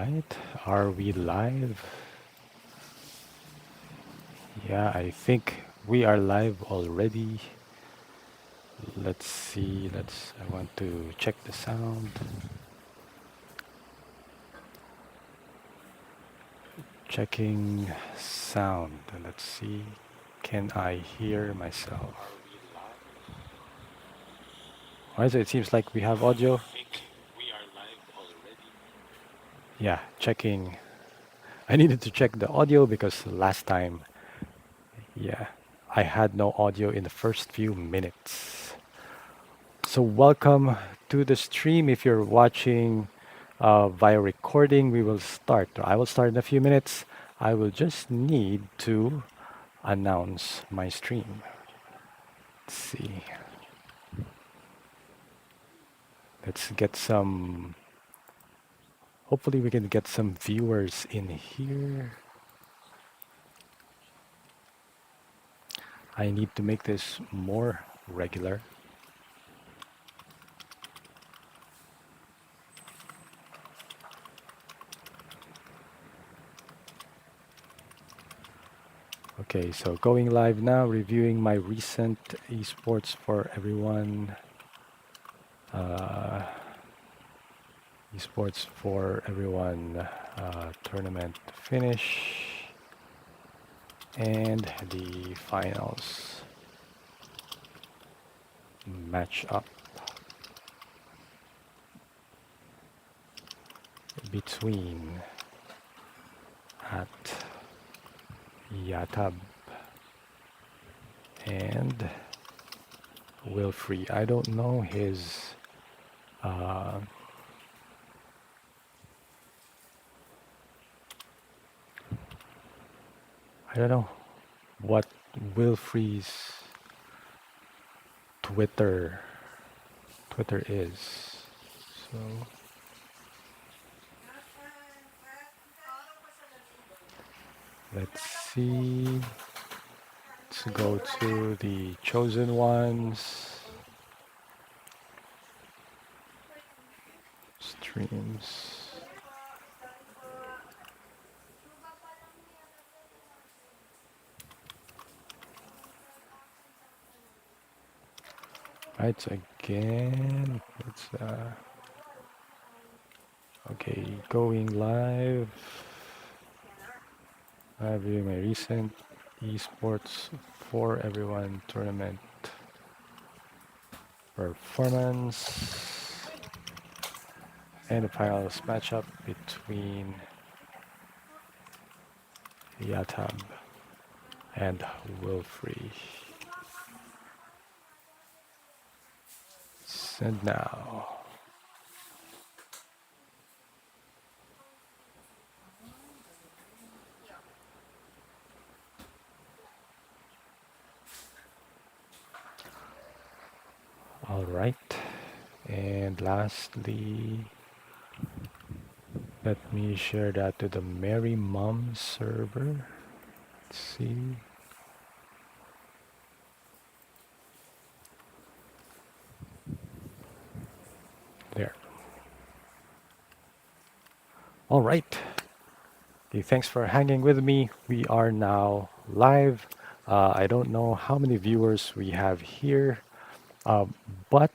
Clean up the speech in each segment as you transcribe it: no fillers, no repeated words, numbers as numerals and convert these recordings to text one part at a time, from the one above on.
right, are we live? Yeah, I think we are live already. Let's see, I want to check the sound. Checking sound. Let's see, can I hear myself? Alright, so it seems like we have audio. Yeah, checking. I needed to check the audio because last time, yeah, I had no audio in the first few minutes. So welcome to the stream. If you're watching via recording, we will start. I will start in a few minutes. I will just need to announce my stream. Let's see. Let's get some. Hopefully, we can get some viewers in here. I need to make this more regular. Okay, so going live now, reviewing my recent esports for everyone. Uh, Esports for everyone tournament finish and the finals match up between at Yatab and Wilfrey. I don't know his uh, I don't know what Wilfrey's Twitter is. So let's see. Let's go to the chosen ones. Streams. Right, so again, let's okay, going live. Live viewing my recent esports for everyone tournament performance and the finals matchup between Yatab and Wilfrey. Send now. All right, and lastly, let me share that to the Merry Mom server. Let's see. There. All right. Okay, thanks for hanging with me. We are now live. I don't know how many viewers we have here, uh, but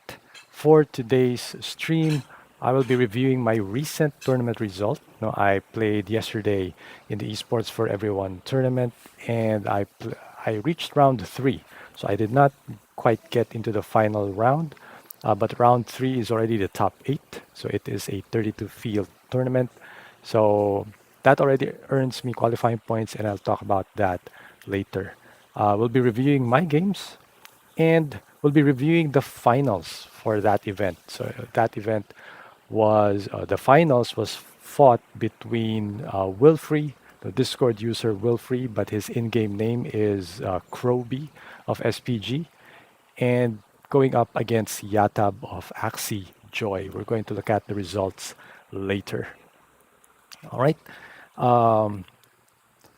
for today's stream, I will be reviewing my recent tournament result. No, I played yesterday in the Esports for Everyone tournament, and I reached round three. So I did not quite get into the final round, but round three is already the top eight. So it is a 32 field tournament. So that already earns me qualifying points, and I'll talk about that later. We'll be reviewing my games, and we'll be reviewing the finals for that event. So that event was the finals was fought between Wilfrey, the Discord user Wilfrey, but his in-game name is Kroby of SPG, and going up against Yatab of Axie Joy. We're going to look at the results later. All right. Um,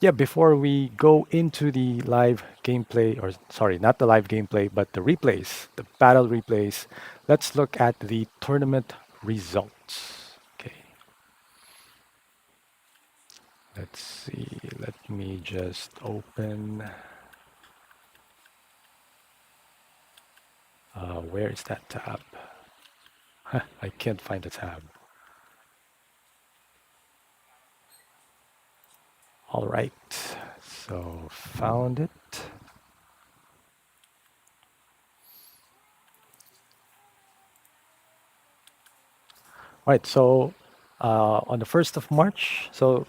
yeah, before we go into the live gameplay, or sorry, not the live gameplay, but the replays, the battle replays, let's look at the tournament results. Okay. Let's see. Let me just open. Where is that tab? I can't find the tab. All right. So found it. All right. So on the 1st of March, so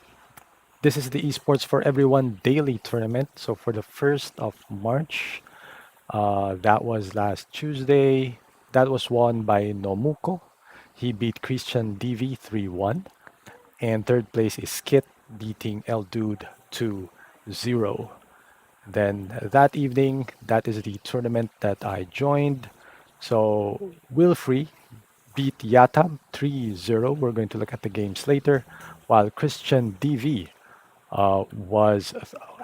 this is the Esports for Everyone daily tournament. So for the 1st of March, that was last Tuesday. That was won by Nomuko. He beat Christian DV 3-1. And third place is Skit beating El Dude 2-0. Then that evening, that is the tournament that I joined. So Wilfrey beat Yatab 3-0. We're going to look at the games later. While Christian DV was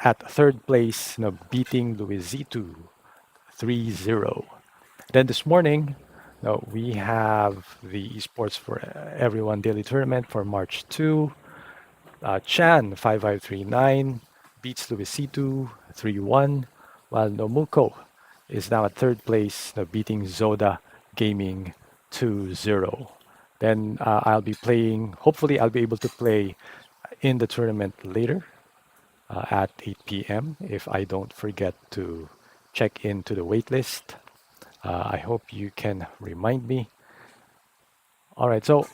at third place, beating Luisito 3-0. Then this morning, we have the Esports for Everyone daily tournament for March 2. Chan 5539 beats Luisito 3-1, while Nomuko is now at third place, beating Zoda Gaming 2-0. Then I'll be playing, hopefully, I'll be able to play in the tournament later at 8 p.m. if I don't forget to check into the waitlist. I hope you can remind me. All right, so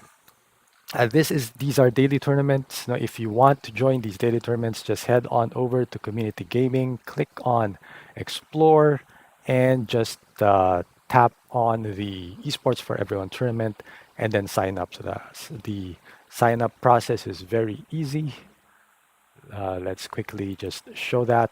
these are daily tournaments. Now, if you want to join these daily tournaments, just head on over to Community Gaming, click on Explore, and just tap on the Esports for Everyone tournament, and then sign up. So the sign up process is very easy. Let's quickly just show that.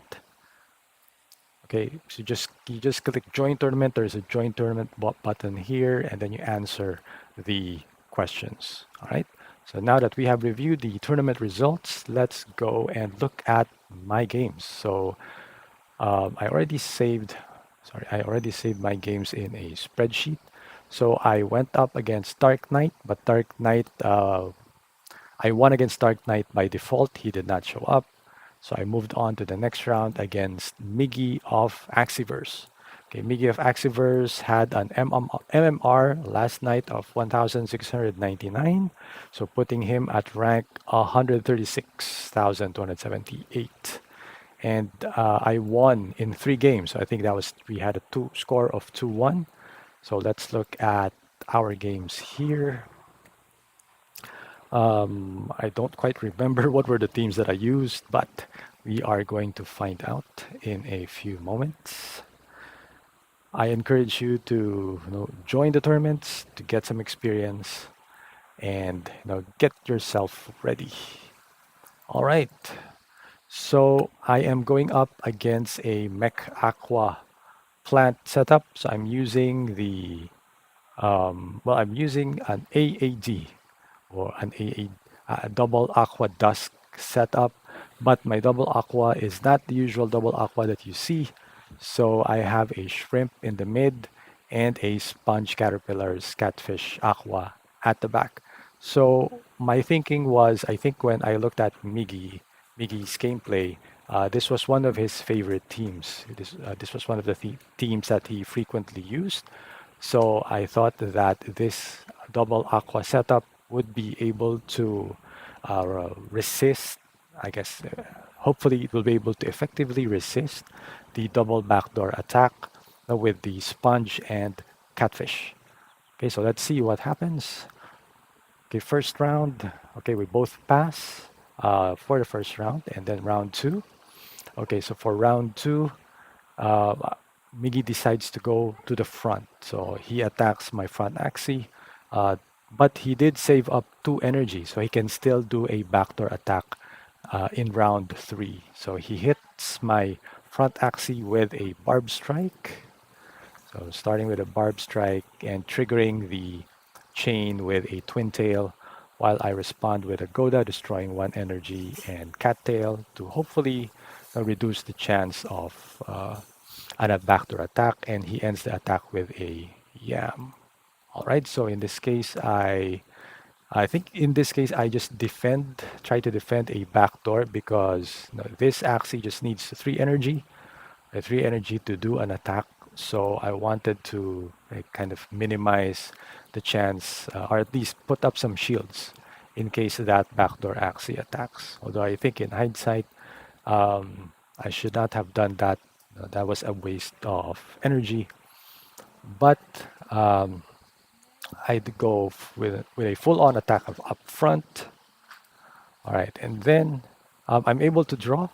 Okay, so you just click join tournament. There's a join tournament button here, and then you answer the questions. All right. So now that we have reviewed the tournament results, let's go and look at my games. So I already saved, sorry, I already saved my games in a spreadsheet. So I went up against Dark Knight, but Dark Knight I won against Dark Knight by default. He did not show up. So I moved on to the next round against Miggy of Axieverse. Okay, Miggy of Axieverse had an MMR last night of 1,699. So putting him at rank 136,278. And I won in 3 games. So I think we had a score of 2-1. So let's look at our games here. I don't quite remember what were the teams that I used, but we are going to find out in a few moments. I encourage you to join the tournaments to get some experience and get yourself ready. All right. So I am going up against a Mech Aqua plant setup. So I'm using I'm using an AAD or a double aqua dusk setup, but my double aqua is not the usual double aqua that you see. So I have a shrimp in the mid and a sponge caterpillar's catfish aqua at the back. So my thinking was, I think when I looked at Miggy's gameplay, this was one of his favorite teams. This was one of the teams that he frequently used. So I thought that this double aqua setup would be able to resist, I guess, hopefully it will be able to effectively resist the double backdoor attack with the sponge and catfish. Okay, so let's see what happens. Okay, first round. Okay, we both pass for the first round, and then round two. Okay, so for round two, uh, Miggy decides to go to the front. So he attacks my front Axie, uh, but he did save up 2 energy, so he can still do a backdoor attack in round three. So he hits my front Axie with a barb strike. So starting with a barb strike and triggering the chain with a twin tail, while I respond with a Goda, destroying 1 energy and cattail to hopefully reduce the chance of a backdoor attack, and he ends the attack with a yam. All right, so in this case, I I think in this case, I just try to defend a backdoor because this Axie just needs 3 energy, a 3 energy to do an attack. So I wanted to kind of minimize the chance, or at least put up some shields in case that backdoor Axie attacks. Although I think in hindsight, I should not have done that. That was a waste of energy. But I'd go with a full-on attack of up front. All right, and then I'm able to draw.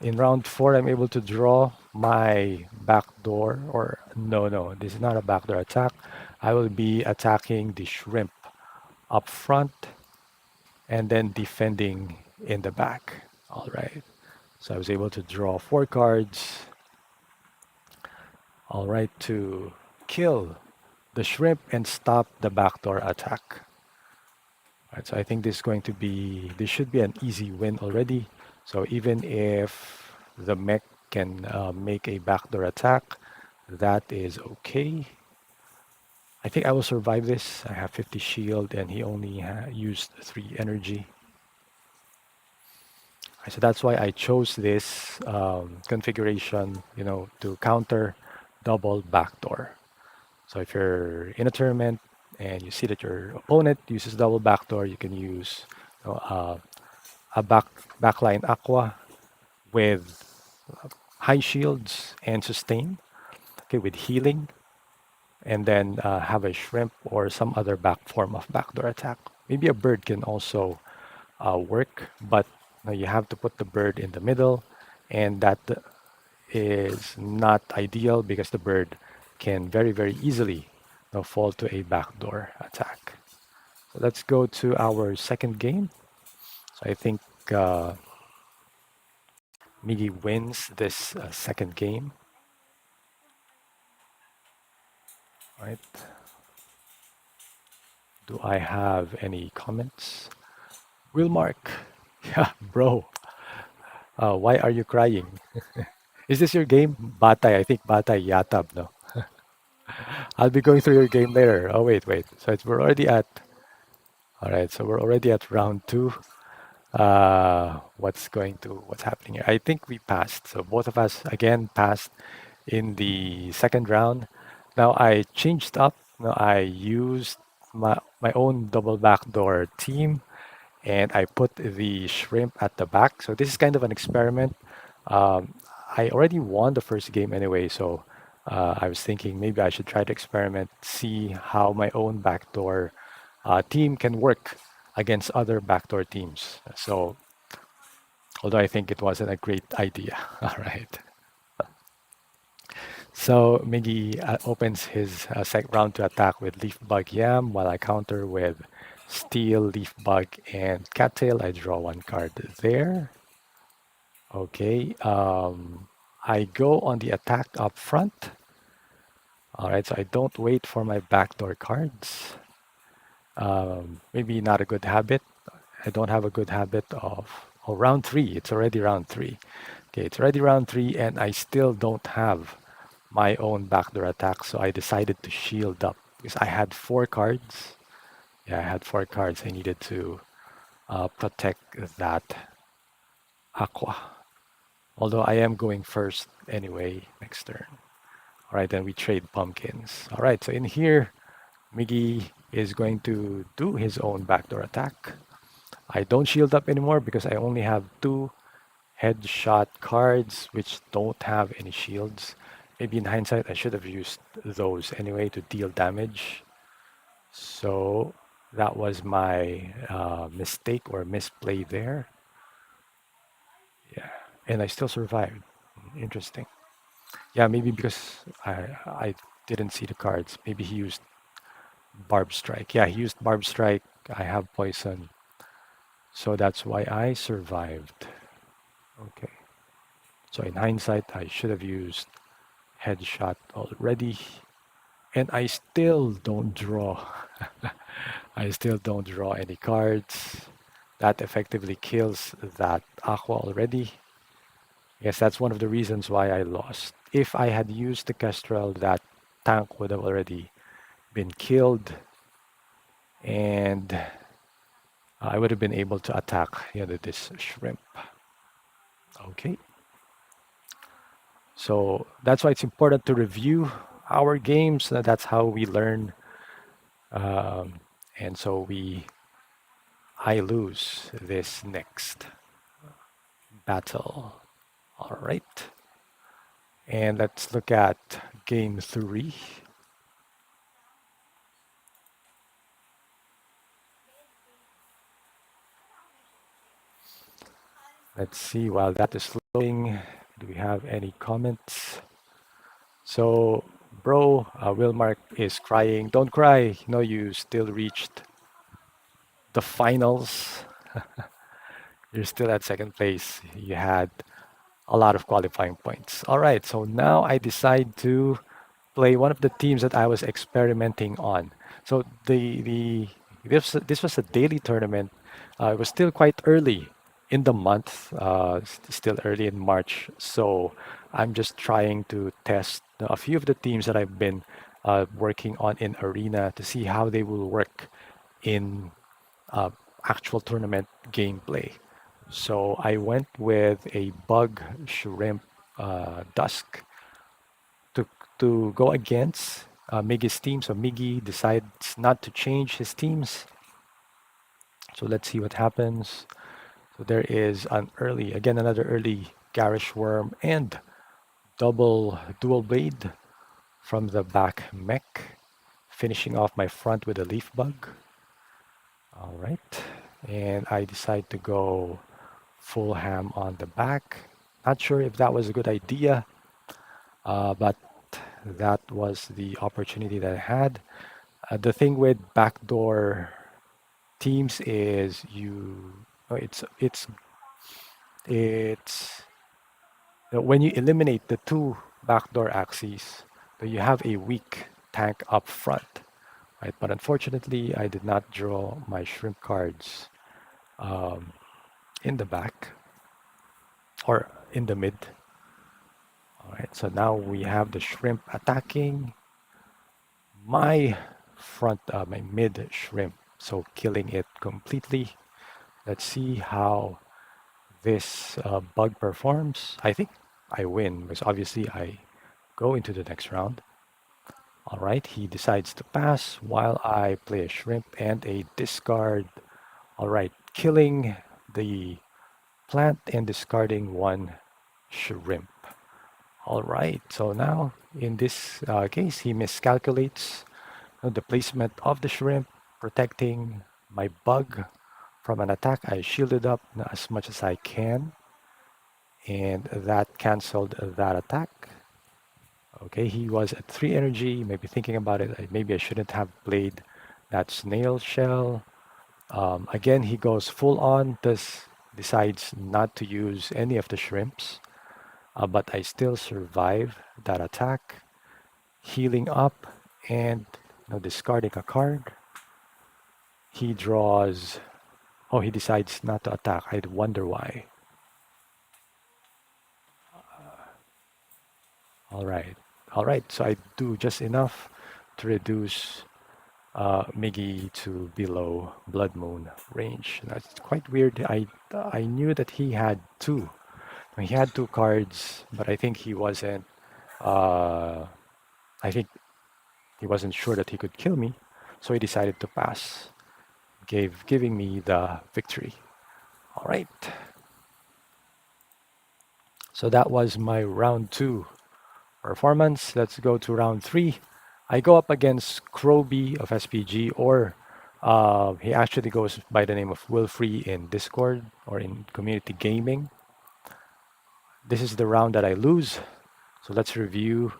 In round four, I'm able to draw my backdoor, or no, this is not a backdoor attack. I will be attacking the shrimp up front and then defending in the back. All right, so I was able to draw 4 cards. All right, to kill the shrimp and stop the backdoor attack. Right, so I think this should be an easy win already. So even if the mech can make a backdoor attack, that is okay. I think I will survive this. I have 50 shield and he only used 3 energy. So that's why I chose this configuration, to counter double backdoor. So if you're in a tournament and you see that your opponent uses double backdoor, you can use you know, uh, a backline aqua with high shields and sustain, okay, with healing, and then have a shrimp or some other back form of backdoor attack. Maybe a bird can also work, but you have to put the bird in the middle, and that is not ideal because the bird can very, very easily fall to a backdoor attack. So let's go to our second game. So I think Migi wins this second game, right? Do I have any comments? Will Mark, yeah, bro, why are you crying? Is this your game? Batay, I think Batay Yatab, no? I'll be going through your game later. Oh, wait. So all right, so we're already at round two. What's happening here? I think we passed. So both of us again passed in the second round. Now I changed up. Now I used my own double backdoor team and I put the shrimp at the back. So this is kind of an experiment. Um, I already won the first game anyway, so I was thinking maybe I should try to experiment, see how my own backdoor team can work against other backdoor teams. So, although I think it wasn't a great idea. All right. So Miggy opens his second round to attack with Leaf Bug Yam, while I counter with Steel, Leaf Bug, and Cattail. I draw 1 card there. Okay. I go on the attack up front. All right, so I don't wait for my backdoor cards. Maybe not a good habit. I don't have a good habit of, oh, round three. It's already round three. Okay, it's already round three, and I still don't have my own backdoor attack. So I decided to shield up because I had 4 cards. Yeah, I had 4 cards. I needed to protect that aqua. Although I am going first anyway next turn. All right, then we trade pumpkins. All right, so in here, Miggy is going to do his own backdoor attack. I don't shield up anymore because I only have 2 headshot cards which don't have any shields. Maybe in hindsight, I should have used those anyway to deal damage. So that was my mistake or misplay there. Yeah, and I still survived. Interesting. Yeah, maybe because I didn't see the cards. Maybe he used Barb Strike. Yeah, he used Barb Strike. I have poison. So that's why I survived. Okay. So in hindsight, I should have used Headshot already. And I still don't draw. I still don't draw any cards. That effectively kills that Aqua already. Yes, that's one of the reasons why I lost. If I had used the Kestrel, that tank would have already been killed. And I would have been able to attack this shrimp. Okay, so that's why it's important to review our games. That's how we learn. Um, and so I lose this next battle. All right, and let's look at game three. Let's see, while that is loading, do we have any comments? So, bro, Wilmark is crying. Don't cry. No, you still reached the finals. You're still at second place. You had a lot of qualifying points. All right, so now I decide to play one of the teams that I was experimenting on. So this was a daily tournament. It was still quite early in the month, still early in March. So I'm just trying to test a few of the teams that I've been working on in Arena to see how they will work in uh, actual tournament gameplay. So I went with a bug shrimp dusk to to go against Miggy's team. So Miggy decides not to change his teams. So let's see what happens. So there is another early Garish Worm and double dual blade from the back mech, finishing off my front with a leaf bug. All right, and I decide to go full ham on the back. Not sure if that was a good idea, but that was the opportunity that I had. The thing with backdoor teams is it's when you eliminate the two backdoor axes, you have a weak tank up front, right? But unfortunately, I did not draw my shrimp cards um, in the back or in the mid. All right, so now we have the shrimp attacking my my mid shrimp, so killing it completely. Let's see how this bug performs. I think I win because obviously I go into the next round. All right, he decides to pass while I play a shrimp and a discard. All right, killing the plant and discarding one shrimp. All right, so now in this case, he miscalculates the placement of the shrimp, protecting my bug from an attack. I shielded up as much as I can, and that canceled that attack. Okay, he was at 3 energy, maybe thinking about it, maybe I shouldn't have played that snail shell. Again, he goes full on, decides not to use any of the shrimps, but I still survive that attack, healing up and discarding a card. He draws, oh, he decides not to attack. I wonder why. All right, all right, so I do just enough to reduce Miggy to below Blood Moon range. That's quite weird. I knew that he had two. He had two cards, but I think he wasn't. Uh, I think he wasn't sure that he could kill me, so he decided to pass, giving me the victory. All right. So that was my round two performance. Let's go to round three. I go up against Kroby of SPG, or he actually goes by the name of Wilfree in Discord or in community gaming. This is the round that I lose. So let's review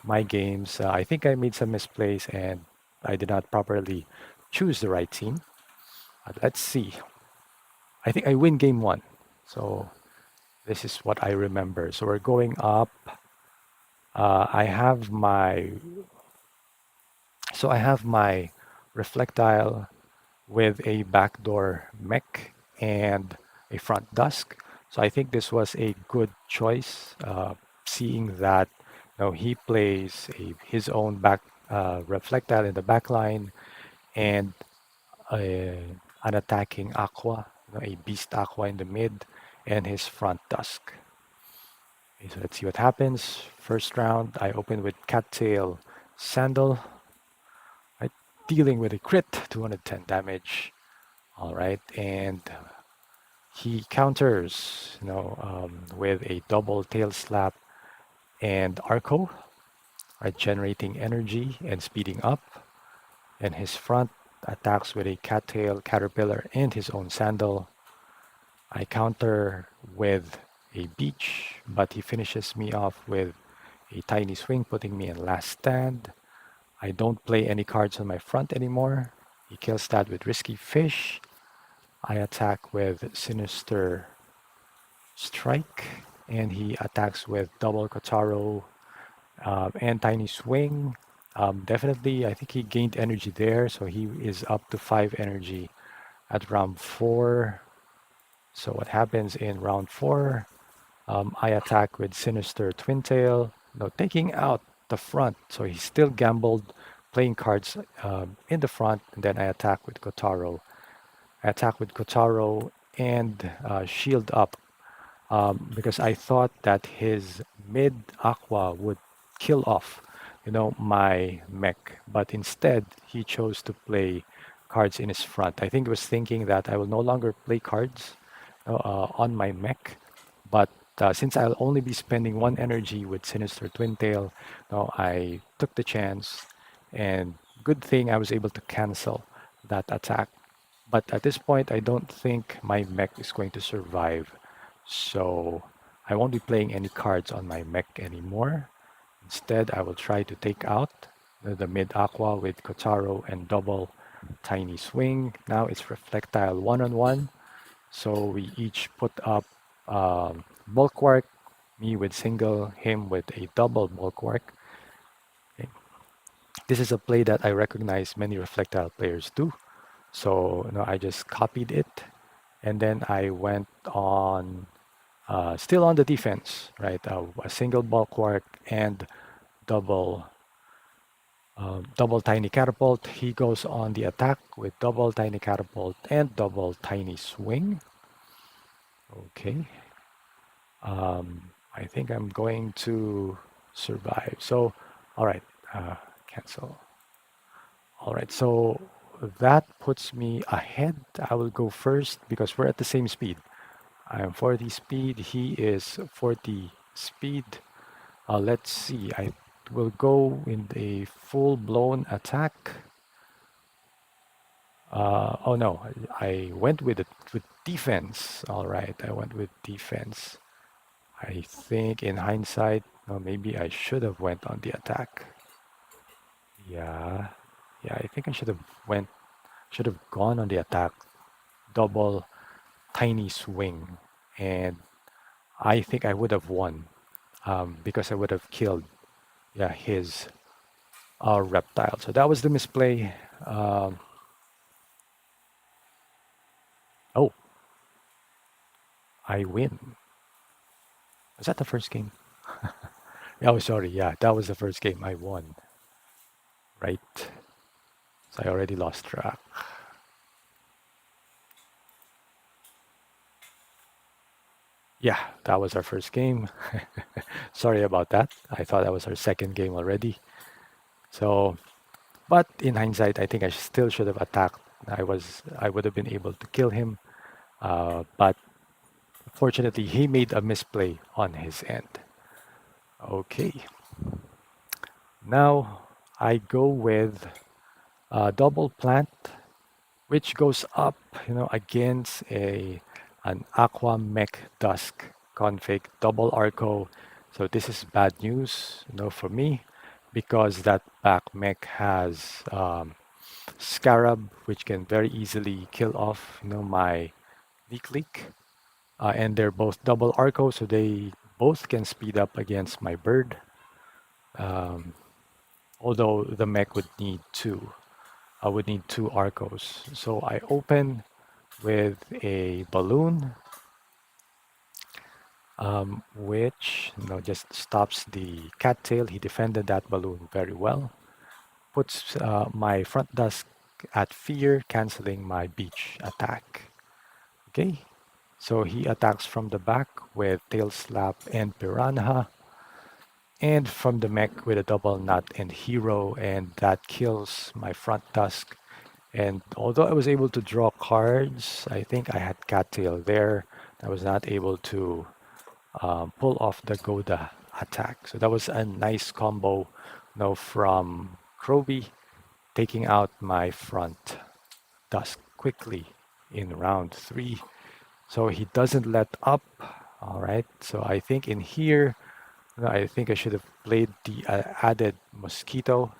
my games. I think I made some misplays and I did not properly choose the right team. But let's see. I think I win game one. So this is what I remember. So we're going up. Uh, I have my I have my reflectile with a backdoor mech and a front dusk. So I think this was a good choice, seeing that he plays his own back reflectile in the back line, and uh, an attacking Aqua, a Beast Aqua in the mid, and his front Dusk. Okay, so let's see what happens. First round, I open with Cattail Sandal, right? Dealing with a crit, 210 damage. All right, and he counters, with a double tail slap and Arco, right, generating energy and speeding up. And his front attacks with a cattail, caterpillar, and his own sandal. I counter with a beach, but he finishes me off with a tiny swing, putting me in last stand. I don't play any cards on my front anymore. He kills that with Risky Fish. I attack with Sinister Strike, and he attacks with Double Kotaro and Tiny Swing. Definitely, I think he gained energy there, so he is up to 5 energy at round 4. So what happens in round 4? I attack with Sinister Twin Tail, taking out the front. So he still gambled playing cards in the front, and then I attack with Kotaro. I attack with Kotaro and shield up because I thought that his mid aqua would kill off, my mech. But instead, he chose to play cards in his front. I think he was thinking that I will no longer play cards on my mech, but since I'll only be spending 1 energy with Sinister Twin Tail, I took the chance, and good thing I was able to cancel that attack. But at this point, I don't think my mech is going to survive. So I won't be playing any cards on my mech anymore. Instead, I will try to take out the mid aqua with Kotaro and double tiny swing. Now it's Reflectile 1-on-1. So we each put up Bulwark, me with single, him with a double Bulwark. Okay. This is a play that I recognize many Reflectile players do. So I just copied it, and then I went on, still on the defense, right? A single bulwark and double double tiny catapult. He goes on the attack with double tiny catapult and double tiny swing. Okay. I think I'm going to survive. So, all right, cancel. All right, so that puts me ahead. I will go first because we're at the same speed. I am 40 speed, he is 40 speed. Let's see, I will go in a full-blown attack. Oh no, I went with it with defense. All right, I went with defense. I think in hindsight, maybe I should have went on the attack. Yeah, yeah, I think I should have gone on the attack. Double tiny swing, and I think I would have won because I would have killed, yeah, his reptile. So that was the misplay. Um, oh, I win. Was that the first game? Oh, sorry. Yeah, that was the first game I won. Right. So I already lost track. Yeah, that was our first game. Sorry about that. I thought that was our second game already. So, but in hindsight, I think I still should have attacked. I would have been able to kill him. But fortunately, he made a misplay on his end. Okay, now I go with double plant, which goes up, against an Aqua Mech Dusk config, double Arco. So this is bad news, for me, because that back mech has Scarab, which can very easily kill off, my Leak Leak. And they're both double Arco, so they both can speed up against my bird. Um, although the mech would need two. I would need two Arcos. So I open with a balloon, which just stops the cattail. He defended that balloon very well. Puts my front dusk at fear, canceling my beach attack. Okay, so he attacks from the back with tail slap and piranha, and from the mech with a double nut and hero, and that kills my front tusk. And although I was able to draw cards, I think I had cattail there. I was not able to pull off the Goda attack. So that was a nice combo, from Kroby taking out my front tusk quickly in round 3. So he doesn't let up. All right. So I think in here, I think I should have played the added mosquito.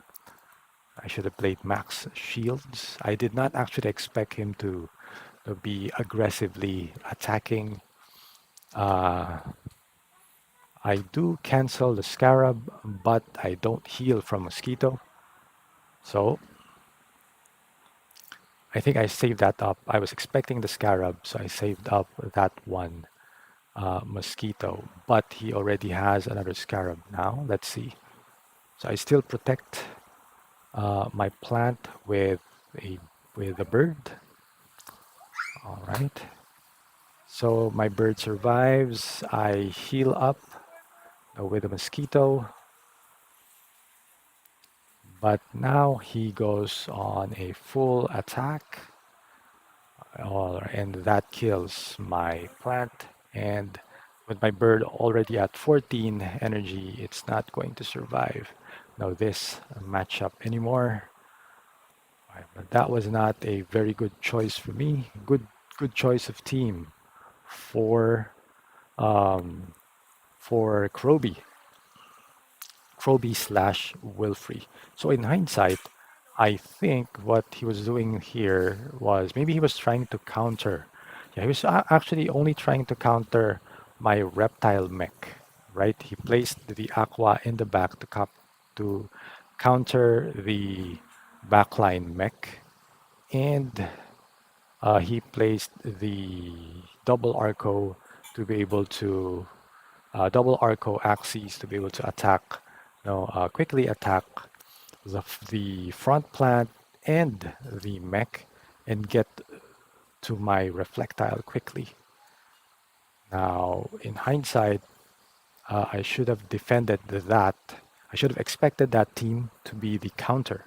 I should have played max shields. I did not actually expect him to be aggressively attacking. Uh, I do cancel the scarab, but I don't heal from mosquito. So I think I saved that up. I was expecting the scarab, so I saved up that one mosquito. But he already has another scarab now. Let's see. So I still protect my plant a with a bird. All right. So my bird survives. I heal up with a mosquito, but now he goes on a full attack, and that kills my plant. And with my bird already at 14 energy, it's not going to survive now this matchup anymore. Right, but that was not a very good choice for me. Good choice of team for um, for Kroby/Wilfrey. So in hindsight, I think what he was doing here was maybe he was trying to counter. Yeah, he was actually only trying to counter my reptile mech, right? He placed the aqua in the back to counter the backline mech, and he placed the double arco to be able to double arco axes to be able to attack, quickly attack the front plant and the mech and get to my reflectile quickly. Now, in hindsight, I should have defended that. I should have expected that team to be the counter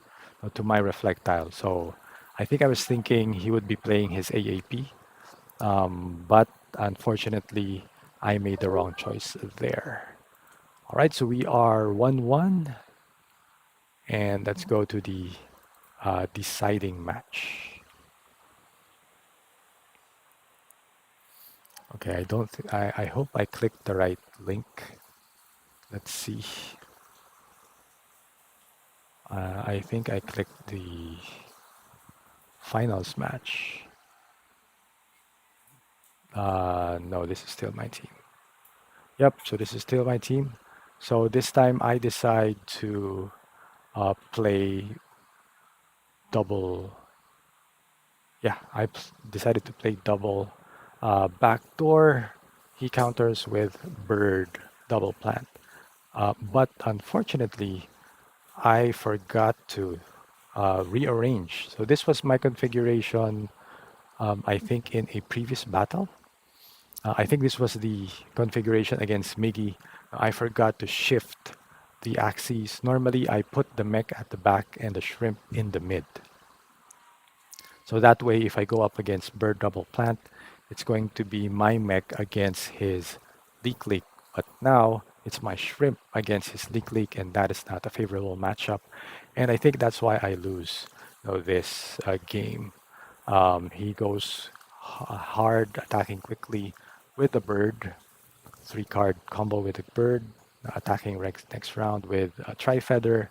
to my reflectile. So I think I was thinking he would be playing his AAP, but unfortunately, I made the wrong choice there. All right, so we are 1-1, and let's go to the deciding match. Okay, I don't. I hope I clicked the right link. Let's see. I think I clicked the finals match. No, this is still my team. Yep, so this is still my team. So this time I decide to play double. Yeah, decided to play double backdoor. He counters with bird double plant. But unfortunately, I forgot to rearrange. So this was my configuration, I think, in a previous battle. I think this was the configuration against Miggy. I forgot to shift the axes. Normally, I put the mech at the back and the shrimp in the mid. So that way, if I go up against Bird Double Plant, it's going to be my mech against his Leak Leak. But now, it's my shrimp against his Leak Leak, and that is not a favorable matchup. And I think that's why I lose this game. He goes hard, attacking quickly with the bird, 3-card combo with the bird, attacking next round with a Tri-Feather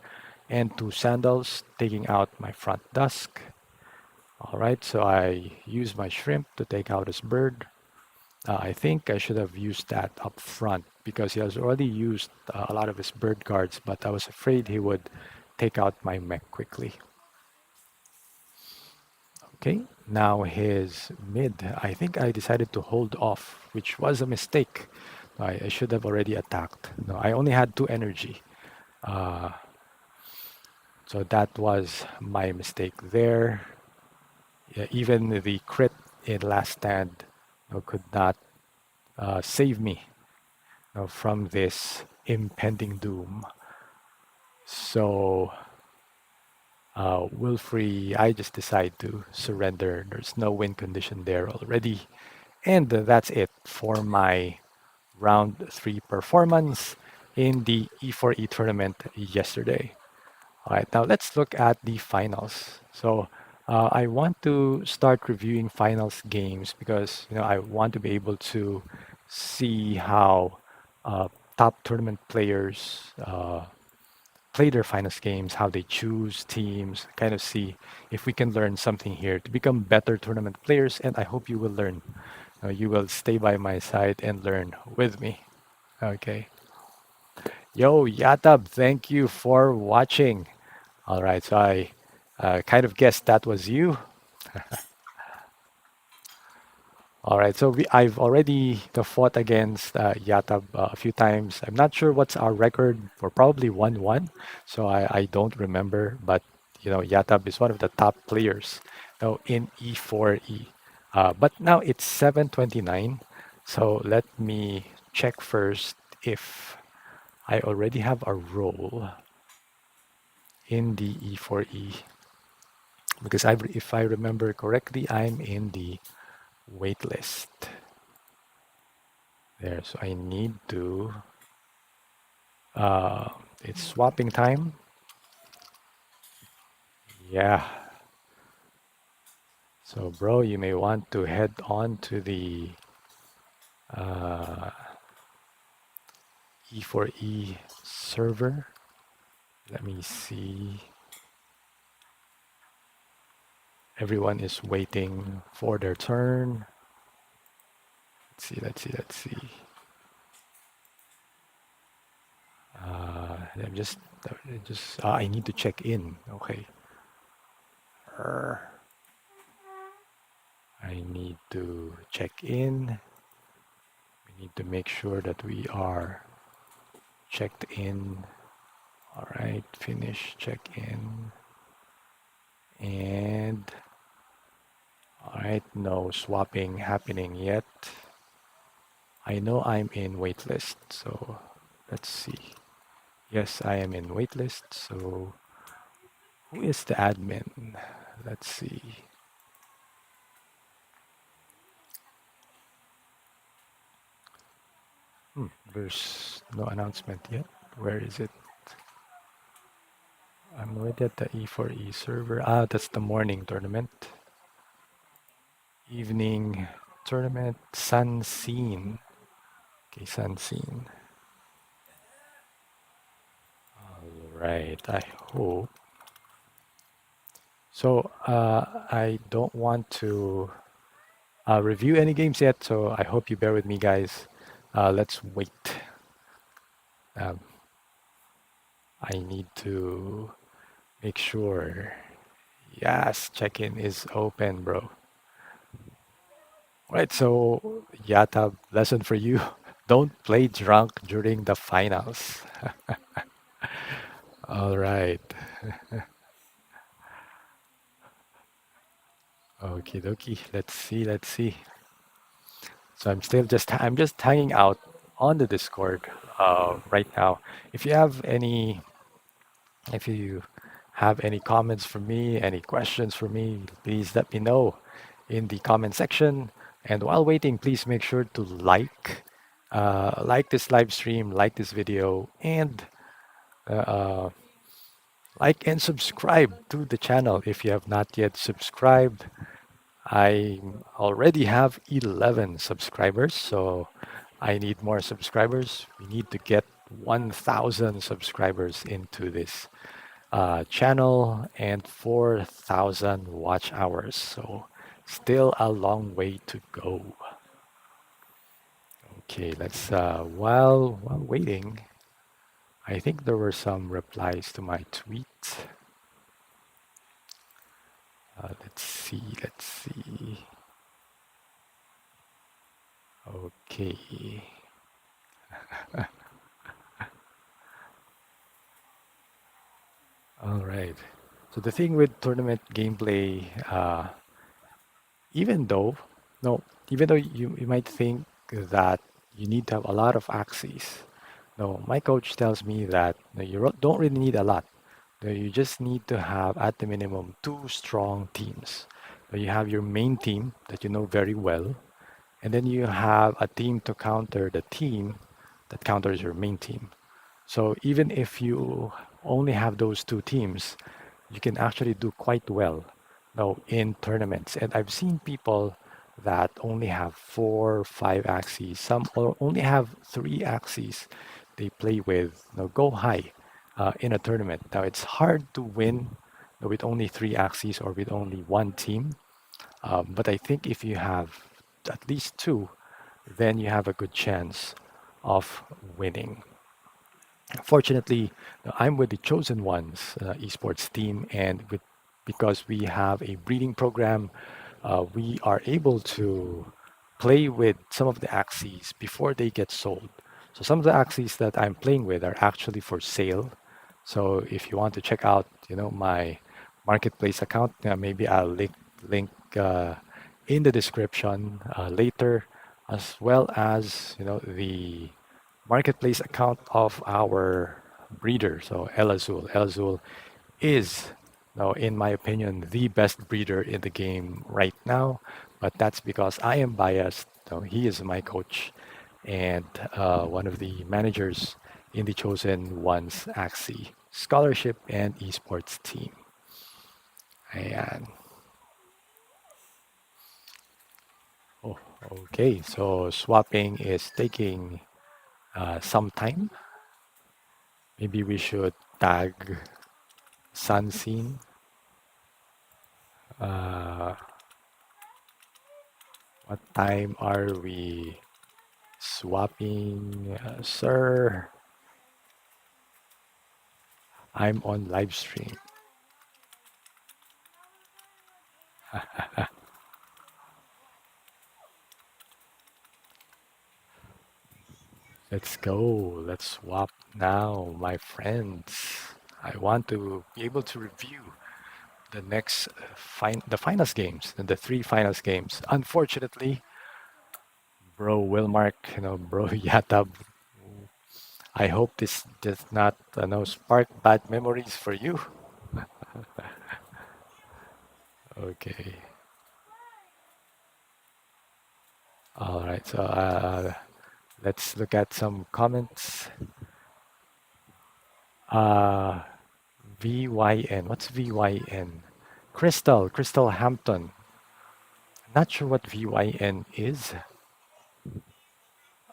and 2 Sandals, taking out my front Dusk. All right, so I use my shrimp to take out his bird. I think I should have used that up front because he has already used a lot of his bird cards, but I was afraid he would take out my mech quickly. Okay, now his mid. I think I decided to hold off, which was a mistake. I should have already attacked. No, I only had 2 energy. Uh, so that was my mistake there. Yeah, even the crit in Last Stand could not save me from this impending doom. So, Wilfrey, I just decide to surrender. There's no win condition there already. And that's it for my round 3 performance in the E4E tournament yesterday. All right, now let's look at the finals. So I want to start reviewing finals games because I want to be able to see how top tournament players play their finals games, how they choose teams, kind of see if we can learn something here to become better tournament players. And I hope you will learn. You will stay by my side and learn with me. Okay. Yo, Yatab, thank you for watching. All right, so I kind of guessed that was you. All right, so I've already fought against Yatab a few times. I'm not sure what's our record. We're probably 1-1, so I don't remember. But Yatab is one of the top players in E4E. But now it's 7:29, so let me check first if I already have a role in the E4E. Because if I remember correctly, I'm in the wait list there. So I need to, uh, it's swapping time. Yeah. So, bro, you may want to head on to the uh, E4E server. Let me see. Everyone is waiting for their turn. Let's see. I need to check in. Okay. I need to check in. We need to make sure that we are checked in. All right, finish check in. And all right, no swapping happening yet. I know I'm in waitlist, so let's see. Yes, I am in waitlist. So who is the admin? Let's see. There's no announcement yet. Where is it? I'm already at the E4E server. Ah, that's the morning tournament. Evening tournament. Sun scene. Okay, sun scene. All right. I hope. So I don't want to review any games yet. So I hope you bear with me, guys. Let's wait. Um, I need to make sure. Yes, check-in is open, bro. Right, so Yata, lesson for you. Don't play drunk during the finals. All right. Okie dokie. Let's see. So I'm just hanging out on the Discord right now. If you have any if you have any comments for me, any questions for me, please let me know in the comment section. And while waiting, please make sure to like this live stream, like this video, and uh, like and subscribe to the channel if you have not yet subscribed. I already have 11 subscribers, so I need more subscribers. We need to get 1,000 subscribers into this channel and 4,000 watch hours. So still a long way to go. Okay, let's while waiting, I think there were some replies to my tweet. Let's see. Okay. All right. So the thing with tournament gameplay, even though, no, even though you might think that you need to have a lot of axes. No, my coach tells me that no, you don't really need a lot. No, you just need to have at the minimum two strong teams. So you have your main team that you know very well, and then you have a team to counter the team that counters your main team. So even if you only have those two teams, you can actually do quite well now in tournaments. And I've seen people that only have four, five axes, some or only have three axes they play with, go high in a tournament. Now it's hard to win with only three axes or with only one team. But I think if you have at least two, then you have a good chance of winning. Fortunately, I'm with the Chosen Ones esports team, and because we have a breeding program, we are able to play with some of the axes before they get sold. So some of the axes that I'm playing with are actually for sale. So if you want to check out, my marketplace account, maybe I'll link in the description later, as well as the marketplace account of our breeder. So El Azul. El Azul is, now, in my opinion, the best breeder in the game right now. But that's because I am biased. So he is my coach and one of the managers in the Chosen Ones Axie Scholarship and Esports team. And oh, okay, so swapping is taking some time. Maybe we should tag Sunseen. Uh, what time are we swapping? Sir, I'm on live stream. Let's go. Let's swap now, my friends. I want to be able to review the next the finals games, the three finals games. Unfortunately, bro Wilmark, bro Yatab, I hope this does not spark bad memories for you. Okay. All right. So let's look at some comments. Uh, VYN. What's VYN? Crystal Hampton. Not sure what VYN is,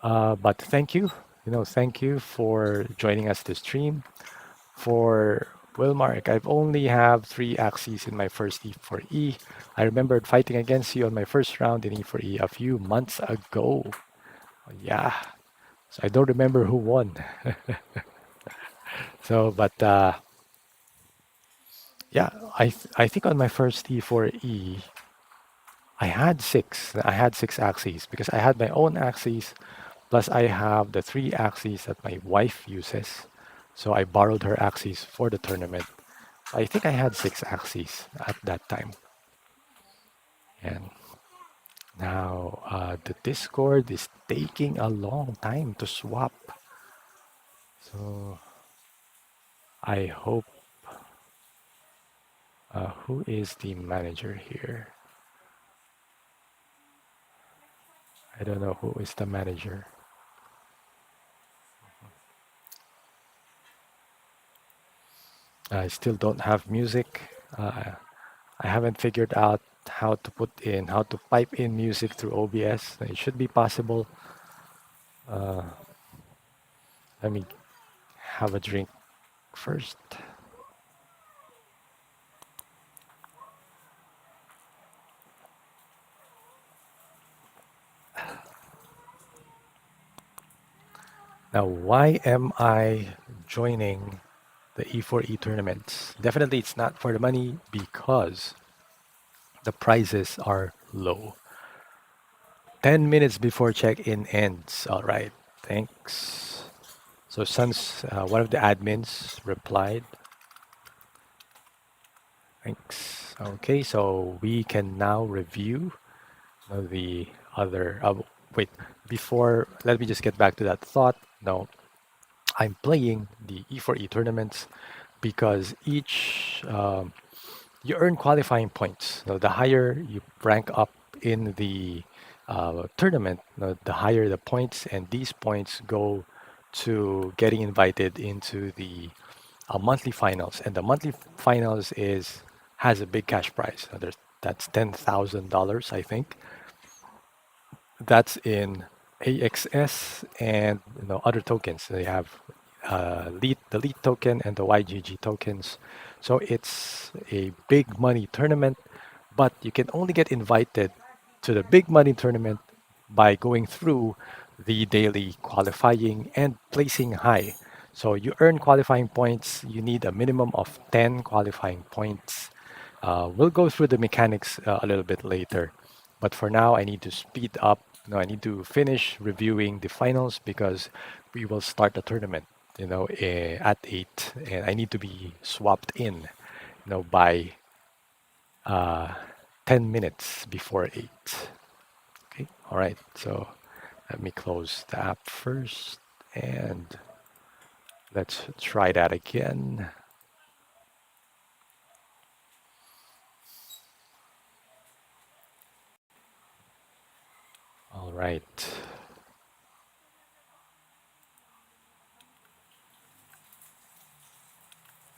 but thank you. Thank you for joining us this stream. For Wilmark, I've only have three axes in my first E4E. I remembered fighting against you on my first round in E4E a few months ago. Yeah, so I don't remember who won. So, but yeah, I think on my first E4E, I had six axes because I had my own axes, plus I have the three axes that my wife uses. So I borrowed her axes for the tournament. I think I had six axes at that time. And now the Discord is taking a long time to swap. So I hope, who is the manager here? I don't know who is the manager. I still don't have music. I haven't figured out how to pipe in music through OBS. It should be possible. Let me have a drink first. Now, why am I joining the E4E tournaments? Definitely it's not for the money because the prizes are low. 10 minutes before check-in ends. All right, thanks. So since one of the admins replied, thanks. Okay, so we can now review. the other. Wait, before, let me just get back to that thought. No, I'm playing the E4E tournaments because each you earn qualifying points. The higher you rank up in the tournament, the higher the points, and these points go to getting invited into the monthly finals. And the monthly finals is has a big cash prize. That's $10,000, I think. That's in AXS and other tokens. They have the lead token and the YGG tokens. So it's a big money tournament, but you can only get invited to the big money tournament by going through the daily qualifying and placing high. So you earn qualifying points. You need a minimum of 10 qualifying points. We'll go through the mechanics a little bit later. But for now, I need to speed up. No, I need to finish reviewing the finals because we will start the tournament, at 8. And I need to be swapped in, by uh, 10 minutes before 8. Okay, all right. So let me close the app first and let's try that again. All right,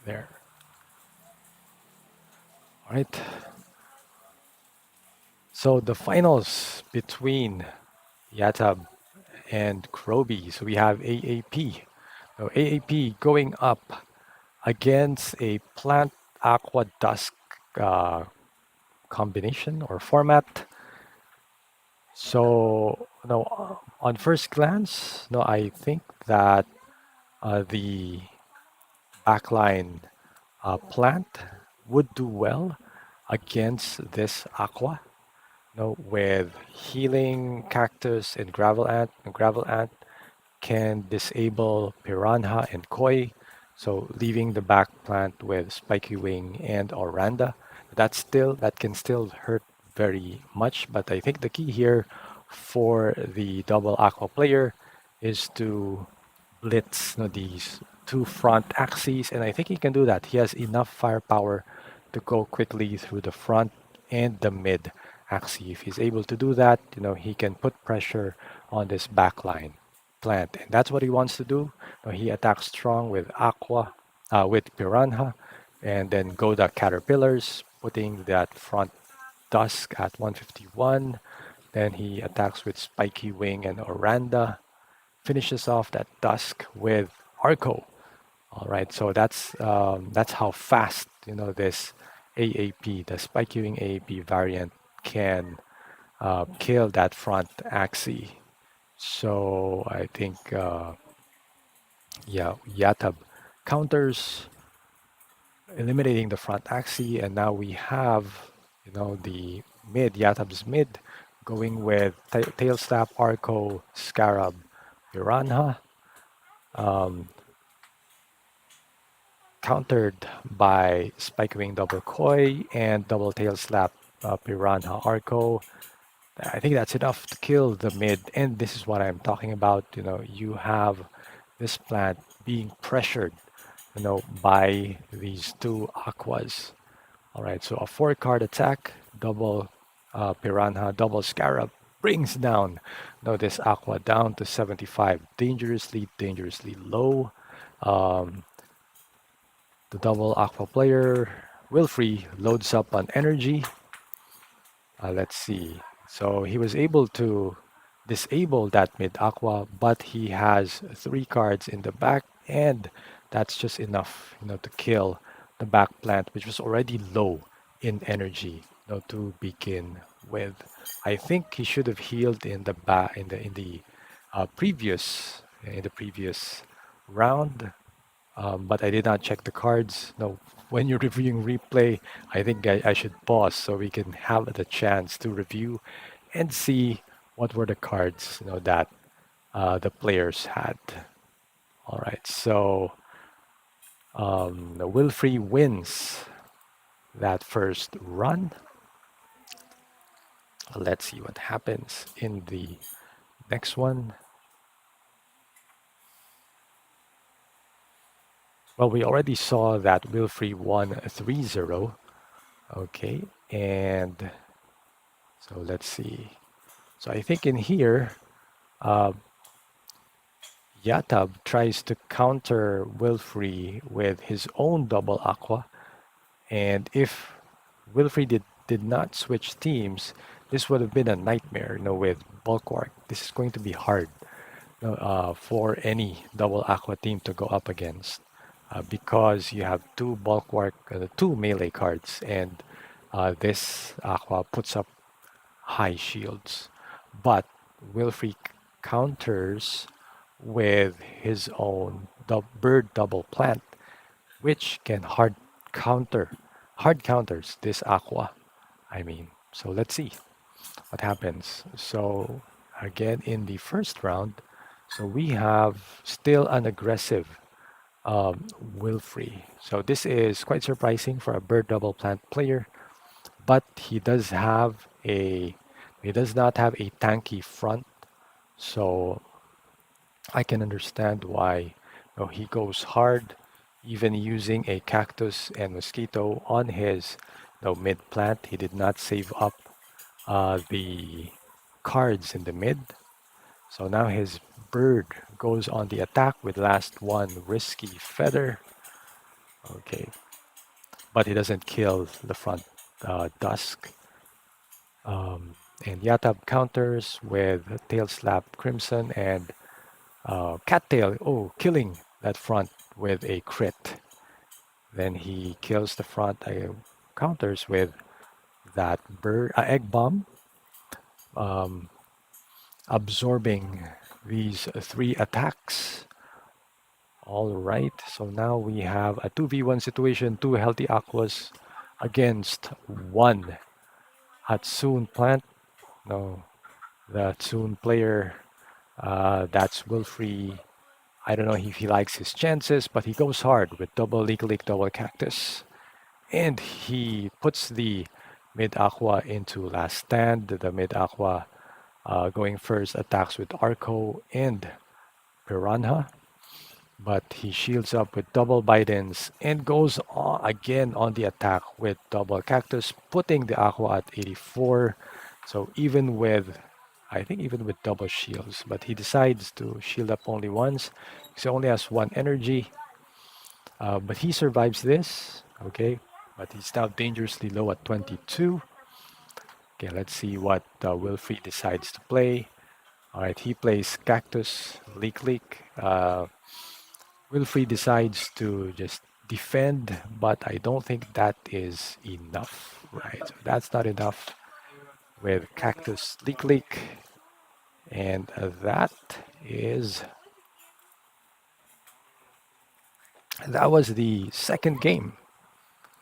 there. All right. So the finals between Yatab and Kroby. So we have AAP. So AAP going up against a plant aqua dusk uh, combination or format. So no, on first glance, no, I think that the backline plant would do well against this aqua. With healing cactus and gravel ant. Gravel ant can disable piranha and koi, so leaving the back plant with spiky wing and oranda. That can still hurt very much, but I think the key here for the double aqua player is to blitz these two front axes, and I think he can do that. He has enough firepower to go quickly through the front and the mid axis. If he's able to do that, he can put pressure on this backline plant, and that's what he wants to do. He attacks strong with aqua, with piranha, and then go the caterpillars, putting that front dusk at 151. Then he attacks with spiky wing and oranda, finishes off that dusk with arco. All right, so that's how fast this AAP, the spiky wing AAP variant, can kill that front axis. So I think, yeah, Yatab counters, eliminating the front axis, and now we have, the mid, Yatab's mid, going with tail slap, Arco, Scarab, Piranha, um, countered by Spike Wing Double Koi and Double Tail Slap, Piranha, Arco. I think that's enough to kill the mid, and this is what I'm talking about. You have this plant being pressured, by these two aquas. All right, so a 4 card attack, double Piranha, double Scarab brings down, this aqua down to 75, dangerously, dangerously low. Um, the double aqua player, Wilfrey, loads up on energy. Let's see. So he was able to disable that mid aqua, but he has 3 cards in the back, and that's just enough, to kill the back plant, which was already low in energy, to begin with. I think he should have healed in the back in the previous round, but I did not check the cards. No, when you're reviewing replay, I think I should pause so we can have the chance to review and see what were the cards that the players had. All right, so Wilfrey wins that first run. Let's see what happens in the next one. Well, we already saw that Wilfrey won 3-0. Okay, and so let's see. So I think in here, uh, Yatab tries to counter Wilfrey with his own double aqua. And if Wilfrey did not switch teams, this would have been a nightmare, with Bulwark. This is going to be hard for any double aqua team to go up against because you have two Bulwark, two melee cards, and this aqua puts up high shields. But Wilfrey counters with his own bird double plant, which can hard counters this aqua. I mean, so let's see what happens. So again in the first round, so we have still an aggressive Wilfrey. So this is quite surprising for a bird double plant player, but he does not have a tanky front. So I can understand why he goes hard, even using a cactus and mosquito on his mid plant. He did not save up the cards in the mid. So now his bird goes on the attack with last one risky feather. Okay, but he doesn't kill the front dusk. And Yatab counters with tail slap crimson and cattail. Oh, killing that front with a crit. Then he kills the front, counters with that egg bomb, um, absorbing these three attacks. All right, so now we have a 2v1 situation, two healthy aquas against one Hatsun plant. No, the Hatsun player, that's Wilfrey. I don't know if he likes his chances, but he goes hard with double leak, double cactus. And he puts the mid aqua into last stand. The mid aqua going first attacks with Arco and Piranha, but he shields up with double Bidens and goes again on the attack with double Cactus, putting the aqua at 84. So I think even with double shields, but he decides to shield up only once. He only has one energy, but he survives this. Okay, but he's now dangerously low at 22. Okay, let's see what Wilfried decides to play. All right, he plays Cactus, Leak. Wilfried decides to just defend, but I don't think that is enough, right? So that's not enough with Cactus, Leak. And that was the second game.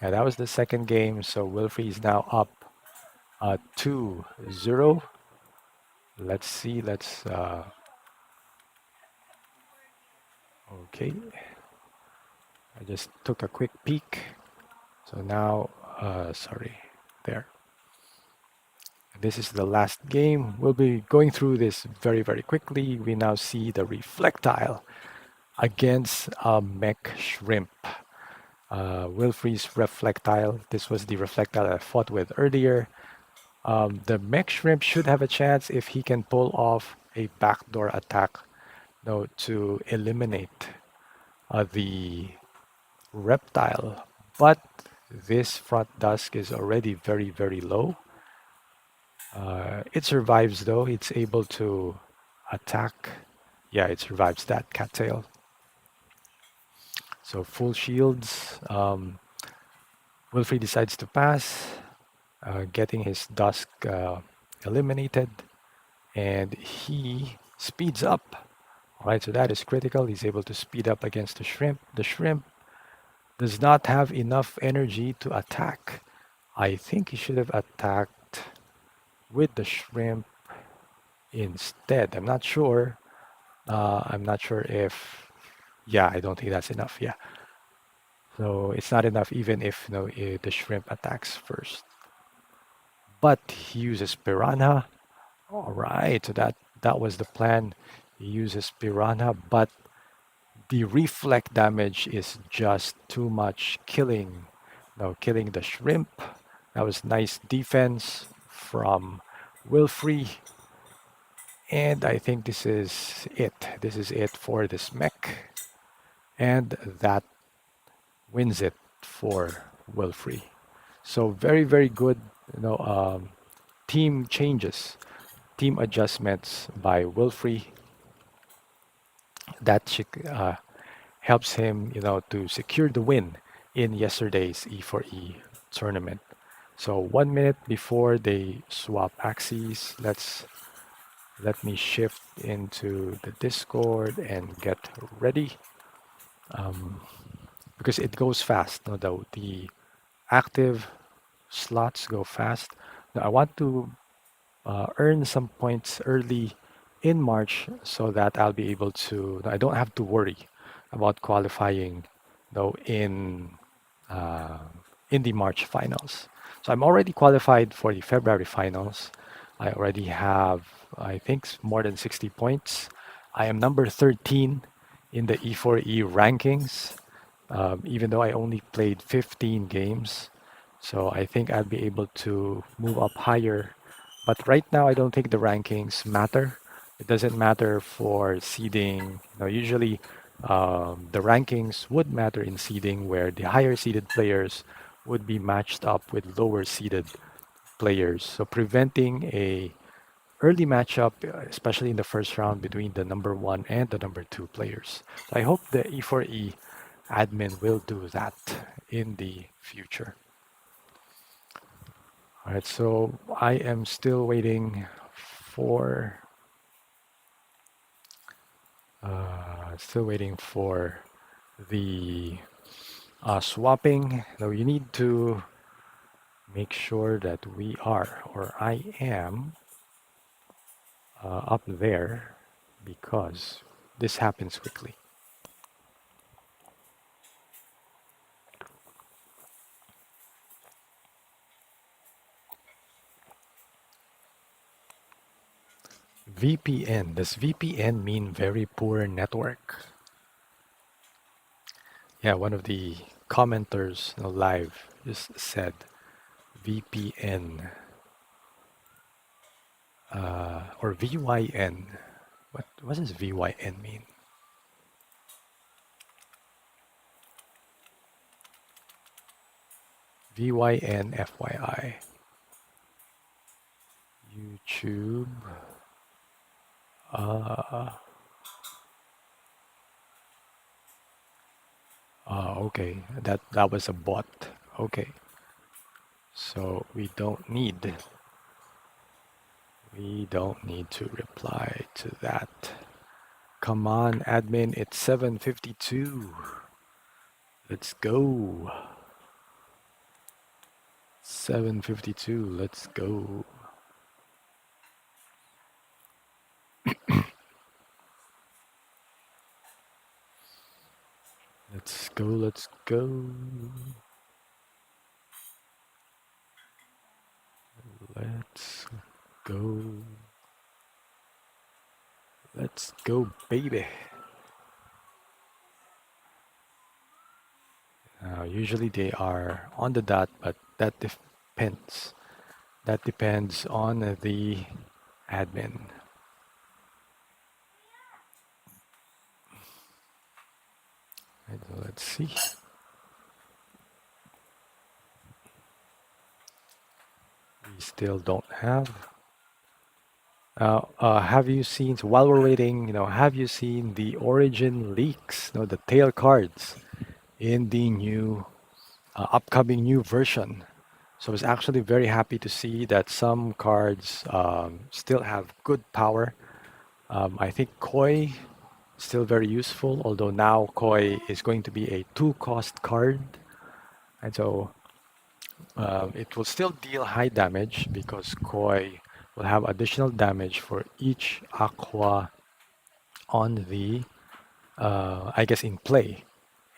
Yeah, that was the second game. So Wilfried is now up 2-0. Let's see. Okay. I just took a quick peek. So now, sorry, there. This is the last game. We'll be going through this very, very quickly. We now see the Reflectile against a Mech Shrimp. Wilfrey's Reflectile. This was the Reflectile I fought with earlier. The Mech Shrimp should have a chance if he can pull off a backdoor attack to eliminate the Reptile. But this front dusk is already very, very low. It survives though. It's able to attack. Yeah, it survives that cattail. So full shields. Wilfrey decides to pass, getting his dusk eliminated, and he speeds up. All right, so that is critical. He's able to speed up against the shrimp. The shrimp does not have enough energy to attack. I think he should have attacked with the shrimp instead. I'm not sure. I'm not sure if, yeah, I don't think that's enough. Yeah. So it's not enough even if the shrimp attacks first. but he uses Piranha. All right, so that was the plan. He uses Piranha, but the reflect damage is just too much killing. No, killing the shrimp. That was nice defense from Wilfrey. And I think this is it. This is it for this mech. And that wins it for Wilfrey. So very, very good, you know, team changes, team adjustments by Wilfrey. That helps him, to secure the win in yesterday's E4E tournament. So 1 minute before they swap axes, let me shift into the Discord and get ready, because it goes fast. No, the active slots go fast. Now, I want to earn some points early in March so that I'll be able to, I don't have to worry about qualifying though uh, in the March finals. So I'm already qualified for the February finals. I already have, I think, more than 60 points. I am number 13 in the E4E rankings, even though I only played 15 games. So I think I'll be able to move up higher. But right now, I don't think the rankings matter. It doesn't matter for seeding. Usually the rankings would matter in seeding, where the higher seeded players would be matched up with lower seeded players. So preventing a early matchup, especially in the first round between the number one and the number two players. So I hope the E4E admin will do that in the future. All right, so I am for still waiting for the swapping. Now you need to make sure that we are, or I am, up there, because this happens quickly. VPN. Does VPN mean very poor network? Yeah, one of the commenters live just said VPN, or VYN. What does VYN mean? VYN FYI. YouTube. Uh, okay. That was a bot. Okay. So we don't need to reply to that. Come on, admin. It's 7:52. Let's go. 7:52. Let's go. Let's go. Let's go. Let's go. Let's go, baby. Usually they are on the dot, but that depends. That depends on the admin. Right, so let's see. We still don't have. Have you seen, so while we're waiting, have you seen the origin leaks, the tail cards in the new, upcoming new version? So I was actually very happy to see that some cards still have good power. I think Koi still very useful, although now Koi is going to be a two-cost card. And so it will still deal high damage because Koi will have additional damage for each Aqua on the, I guess, in play.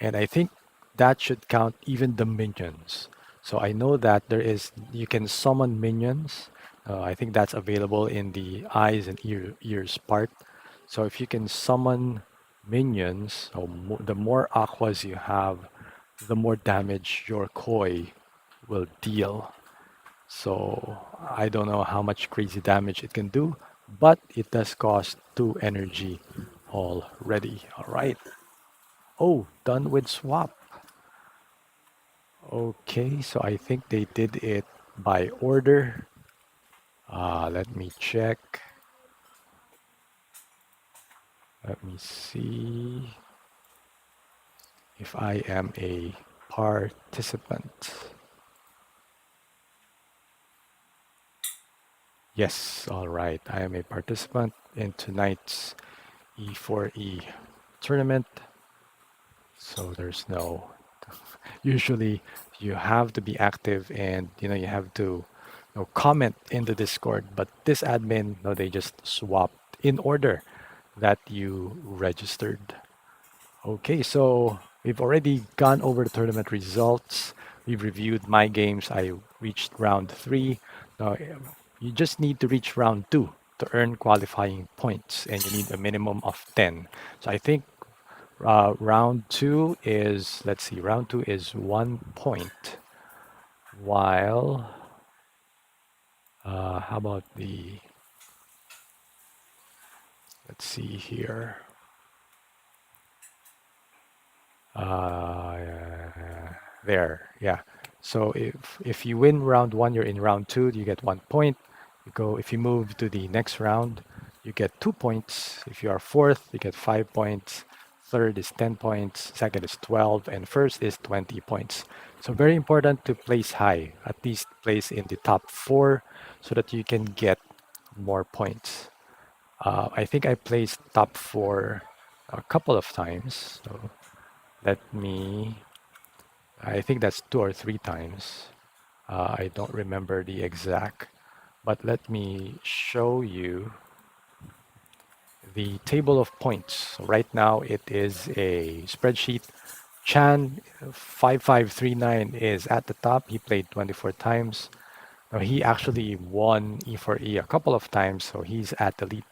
And I think that should count even the minions. So I know that you can summon minions. I think that's available in the eyes and ears part. So if you can summon minions, or the more aquas you have, the more damage your koi will deal. So I don't know how much crazy damage it can do, but it does cost 2 energy already. All right. Oh, done with swap. Okay, so I think they did it by order. Let me check. Let me see if I am a participant. Yes, all right. I am a participant in tonight's E4E tournament. So there's no, usually you have to be active and you have to comment in the Discord, but this admin, no, they just swapped in order that you registered. Okay, so we've already gone over the tournament results. We've reviewed my games. I reached round three. Now, you just need to reach round two to earn qualifying points, and you need a minimum of 10. So I think round two is, let's see, round two is 1 point, while, how about let's see here. Uh, there, yeah. So if you win round one, you're in round two, you get 1 point. If you move to the next round, you get 2 points. If you are fourth, you get 5 points. Third is 10 points, second is 12, and first is 20 points. So very important to place high, at least place in the top four so that you can get more points. I think I placed top four a couple of times. So let me, I think that's 2 or 3 times. I don't remember the exact, but let me show you the table of points. So right now it is a spreadsheet. Chan 5539 is at the top. He played 24 times. Now, he actually won E4E a couple of times, so he's at the lead.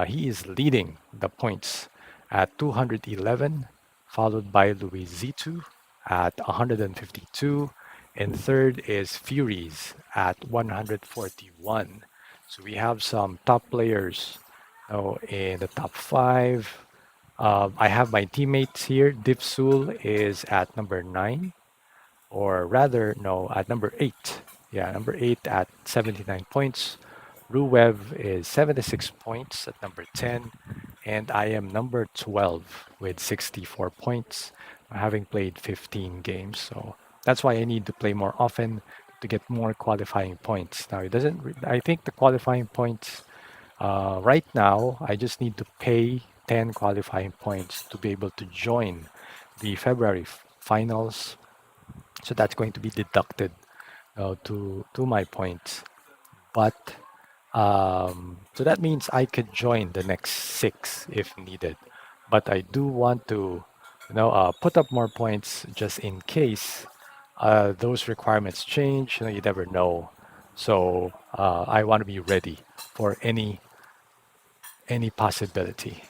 He is leading the points at 211, followed by Luizito at 152, and third is Furies at 141. So we have some top players in the top five. I have my teammates here. Dipsul is at number 9, or rather, no, at number 8. Yeah, number 8 at 79 points. Ruwev is 76 points at number 10. And I am number 12 with 64 points, having played 15 games. So that's why I need to play more often to get more qualifying points. Now, it doesn't, I think the qualifying points right now, I just need to pay 10 qualifying points to be able to join the February finals. So that's going to be deducted to my points. But so that means I could join the next 6 if needed. But I do want to, put up more points just in case those requirements change. You never know. So I want to be ready for any possibility.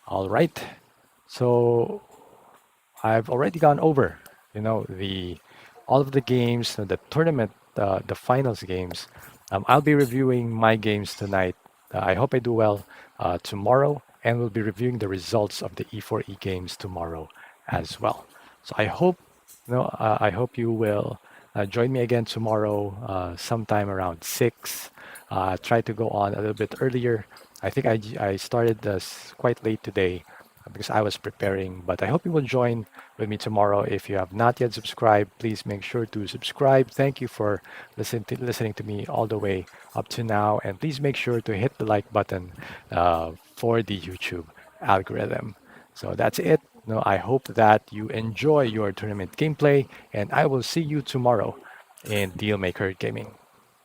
All right. So I've already gone over, the all of the games, the tournament, the finals games. I'll be reviewing my games tonight. I hope I do well tomorrow, and we'll be reviewing the results of the E4E games tomorrow as well. So I hope you will join me again tomorrow, sometime around 6. Try to go on a little bit earlier. I think I started this quite late today because I was preparing. But I hope you will join with me tomorrow. If you have not yet subscribed, please make sure to subscribe. Thank you for listening to me all the way up to now. And please make sure to hit the like button for the YouTube algorithm. So that's it. No, I hope that you enjoy your tournament gameplay, and I will see you tomorrow in Dealmaker Gaming.